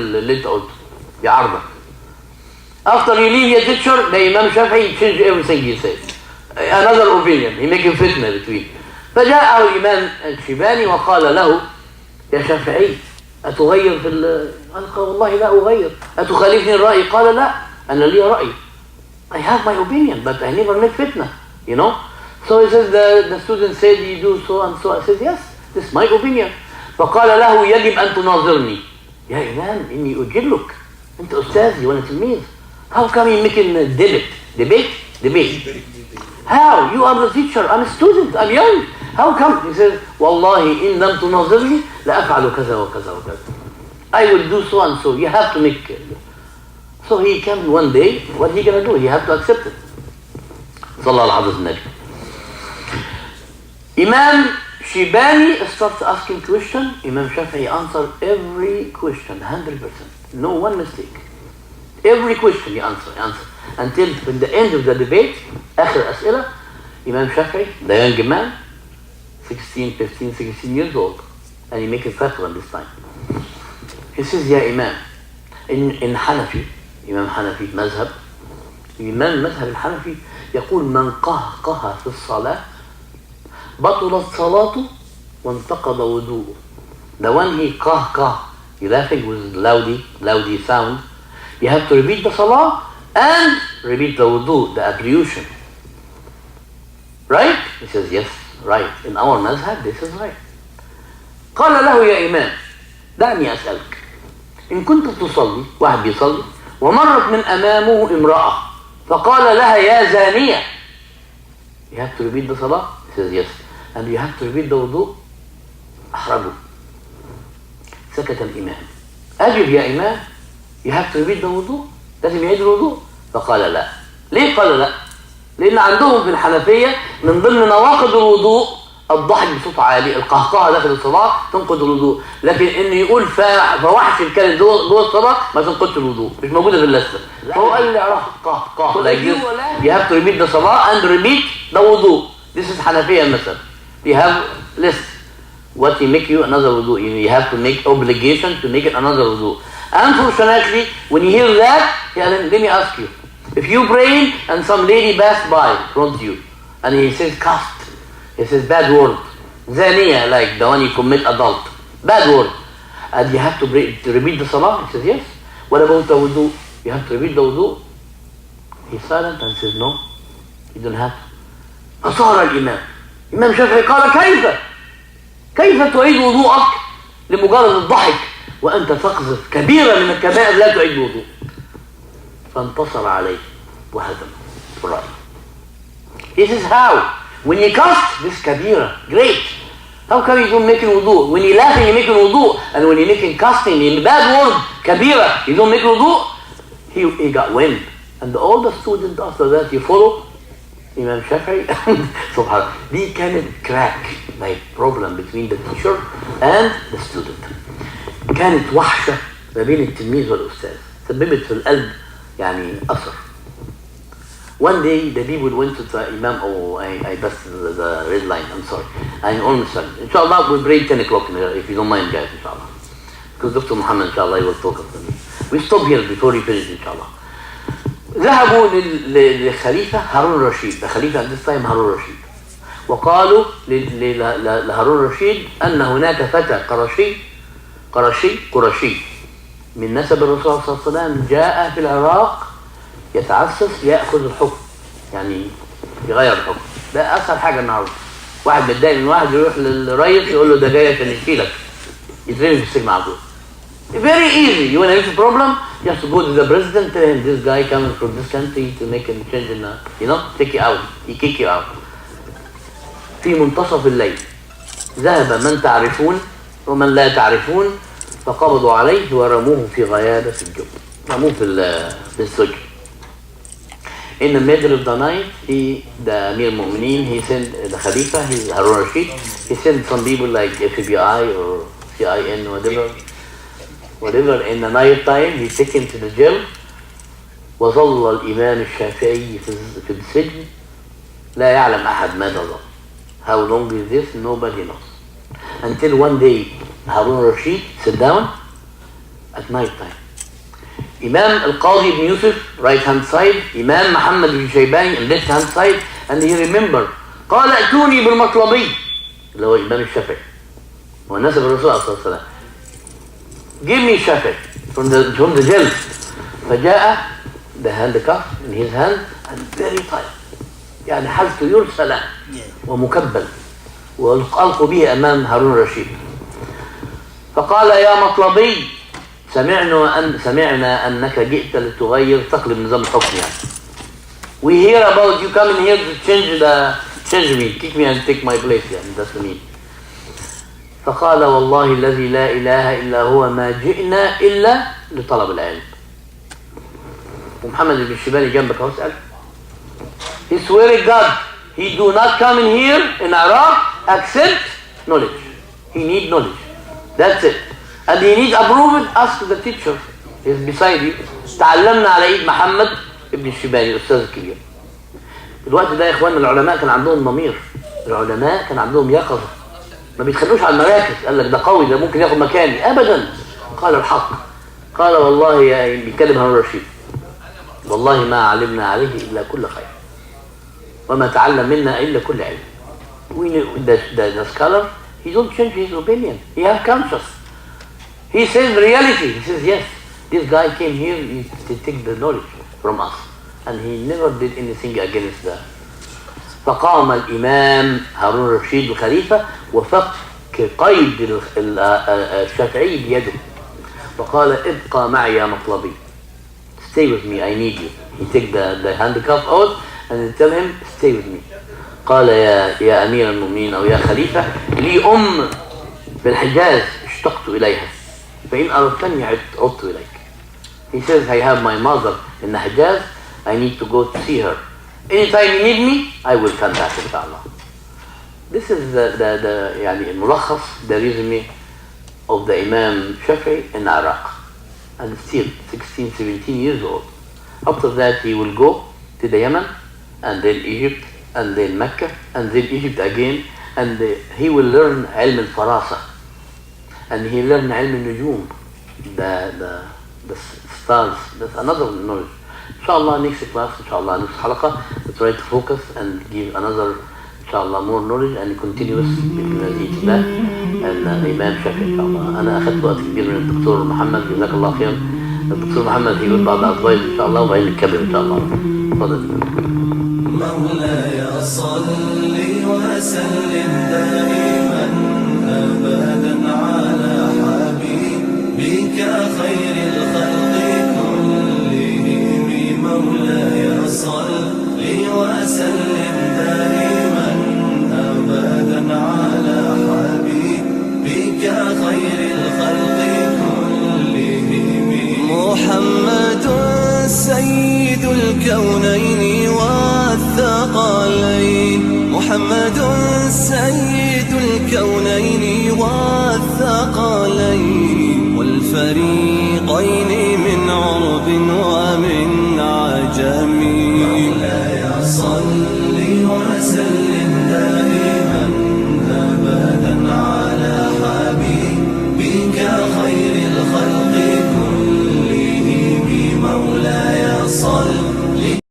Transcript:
اللي انت قلته يعارضك. After you leave your teacher, the Imam Shafi'i change everything he says. Another opinion, he make a fitna between. فجاءه الإمام الشيباني وقال له: يا شافعي أتغير في قال والله لا أغير. أتخالفني الرأي؟ قال لا، أنا لي رأي. I have my opinion, but I never make fitna, you know. So he says the student said you do so and so. I said yes, this is my opinion. فقال له: يجب أن تناظرني. يا إمام إني أجلك، أنت أستاذي وأنا تلميذ. How come you making debate? How? You are the teacher, I'm a student, I'm young. How come? He says: والله إن لم تناظرني لأفعل كذا وكذا وكذا. I will do so and so. You have to make it. So he came one day. What he gonna do? He have to accept it. صلى الله عليه وسلم. Imam Shibani starts asking question. Imam Shafi'i answered every question 100%. No one mistake. Every question he answered. Until in the end of the debate, آخر أسئلة, Imam Shafi'i, the young man, 16 years old, and he make a fatwa this time. He says: يا إمام, in Hanafi, إمام حنفي مذهب، الإمام المذهب الحنفي يقول: من قهقه في الصلاة بطلت صلاته وانتقض وضوءه. The one he قهقه, he laughing with loudy sound, you have to repeat the salah and repeat the wudu, the ablution. Right? He says yes, right. In our mazhab this is right. قال له: يا إمام دعني أسألك، إن كنت تصلي، واحد بيصلي ومرت من أمامه امرأة فقال لها: يا زانية. You have to repeat the salah? He says yes. And you have to repeat the wudu. أحرجه. سكت الإمام. أجب يا إمام. You have to repeat the wudu. لازم يعيد الوضوء. فقال لا. ليه قال لا؟ لأن عندهم في الحنفية من ضمن نواقض الوضوء الضحك بصوت عالي، القهقهة داخل الصلاة تنقض الوضوء، لكن إنه يقول فوحش الكلام جوه الصلاة ما تنقضش الوضوء، مش موجودة في اللستة. فهو قال لي اعرف قهقهة like this. You have to repeat the salah and repeat the wudu. This is Hanafiya method. You have list. What you make you another wudu. You have to make obligation to make it another wudu. Unfortunately, when you hear that, let me ask you. If you pray and some lady passed by in front of you, and he says cast, he says bad word, zaniya, like the one you commit adult, bad word, and you have to repeat the salah, he says yes. What about the wudu? You have to repeat the wudu. He's silent and says no, you don't have to. أصار الإمام. إمام شافعي قال: كيف تعيد وضوءك لمجرد الضحك وأنت تقذف كبيرة من الكبائر لا تعيد وضوء؟ فانتصر عليه وهزمه في الرأي. He says how? When you cast this kabira, great. How come you don't make wudu? When you're laughing, you're making wudu. And when you're making casting, in bad word, kabira, you don't make wudu. He got wind. And all the students after that, you follow Imam Shafi'i. Subhanallah. They cannot crack like problem between the teacher and the student. كانت وحشة ما بين التلميذ والأستاذ. سببت في القلب يعني أثر. One day the people went to the Imam. I passed the red line. I'm sorry. I'm almost done. Inshallah we'll break 10 o'clock if you don't mind, guys. Inshallah. Because Dr. Muhammad inshallah will talk after me. We stop here before we finish inshallah. ذهبوا للخليفة هارون الرشيد. The Khalifa at this time هارون الرشيد. وقالوا لهارون الرشيد أن هناك فتى قرشي من نسب الرسول صلى الله عليه وسلم جاء في العراق يتعسس يأخذ الحكم، يعني يغير الحكم. ده أسهل حاجة النهارده. واحد متضايق من واحد يروح للرئيس يقول له ده جاي عشان يشيلك، يترمي في السجن على طول. Very easy. You want to have a problem? You have to go to the president, tell him this guy coming from this country to make a change in take you out. He kick you out. في منتصف الليل ذهب من تعرفون ومن لا تعرفون فقبضوا عليه ورموه في غيابة الجب. رموه في السجن. In the middle of the night, the Amir Mu'mineen, he sent the Khalifa, Harun Rashid, he sent some people like FBI or CIN, whatever, in the night time, he took him to the jail. وظل الإمام الشافعي في السجن لا يعلم أحد ماذا ظل. How long is this? Nobody knows. Until one day, Harun Rashid sat down at night time. Imam al-Qadi ibn Yusuf, right hand side, Imam Muhammad ibn Shaybani, left hand side, and he remembered, قال ائتوني بالمطلبي اللي هو إمام الشافعي ونسب الرسول صلى الله عليه وسلم. Give me Shafi'i from the jail. فجاء the handcuff in his hand and very tight. يعني حالته يرسل ومكبل وألقوا به أمام هارون الرشيد. فقال يا مطلبي سمعنا أنك جئت لتغير تقلب نظام الحكم يعني. We hear about you coming here to change me, kick me and take my place يعني. That's what I mean. فقال والله الذي لا إله إلا هو ما جئنا إلا لطلب العلم. ومحمد بن الشيباني جنبك اهو اسأل. He swear God, he do not come in here in Iraq except knowledge. He need knowledge. That's it. And he need approval, ask the teacher. He's beside you. تعلمنا على ايد محمد ابن الشيباني الاستاذ الكبير. الوقت ده يا اخوان العلماء كان عندهم ضمير. العلماء كان عندهم يقظة. ما بيتخلوش على المراكز. قال لك ده قوي ده ممكن ياخد مكاني. ابدا. قال الحق. قال والله يا بيتكلم هارون الرشيد. والله ما علمنا عليه الا كل خير. وما تعلم منا الا كل علم. We know the scholar, he don't change his opinion. He has conscience. He says reality. He says yes. This guy came here to take the knowledge from us, and he never did anything against that. فقام الإمام هارون الرشيد الخليفة وفك قيد الشافعي بيده وقال ابقى معي يا مطلبي. Stay with me, I need you. He take the handcuff out and tell him stay with me. قال يا أمير المؤمنين أو يا خليفة لي في الحجاز اشتقت إليها فإن أردتني عدت إليك. He says I have my mother in the Hijaz, I need to go to see her. Anytime you need me, I will come back inshallah. This is the يعني الملخص the resume of the Imam Shafi'i in Iraq. And still 16, 17 years old. After that he will go to the Yemen and then Egypt and then Mecca and then Egypt again, and he will learn علم الفراسة and he learn علم النجوم, the stars. That's another knowledge. Inshallah next class, inshallah next حلقة we try to focus and give another inshallah more knowledge and continuous بإذن each that and Imam Shafi'i inshallah. أنا أخذت وقت كبير من الدكتور محمد جزاك الله خير. الدكتور محمد يقول بعض أدفايس إن شاء الله وبعدين نكمل إن شاء الله. تفضل. مولاي صل وسلم دائما أبدا على حبيبك خير الخلق كلهم. مولاي صل وسلم دائما أبدا على حبيبك خير الخلق كلهم. محمد سيد الكونين والثقلين. محمد سيد الكونين والثقلين والفريقين من عرب ومن عجم. مولاي صل وسلم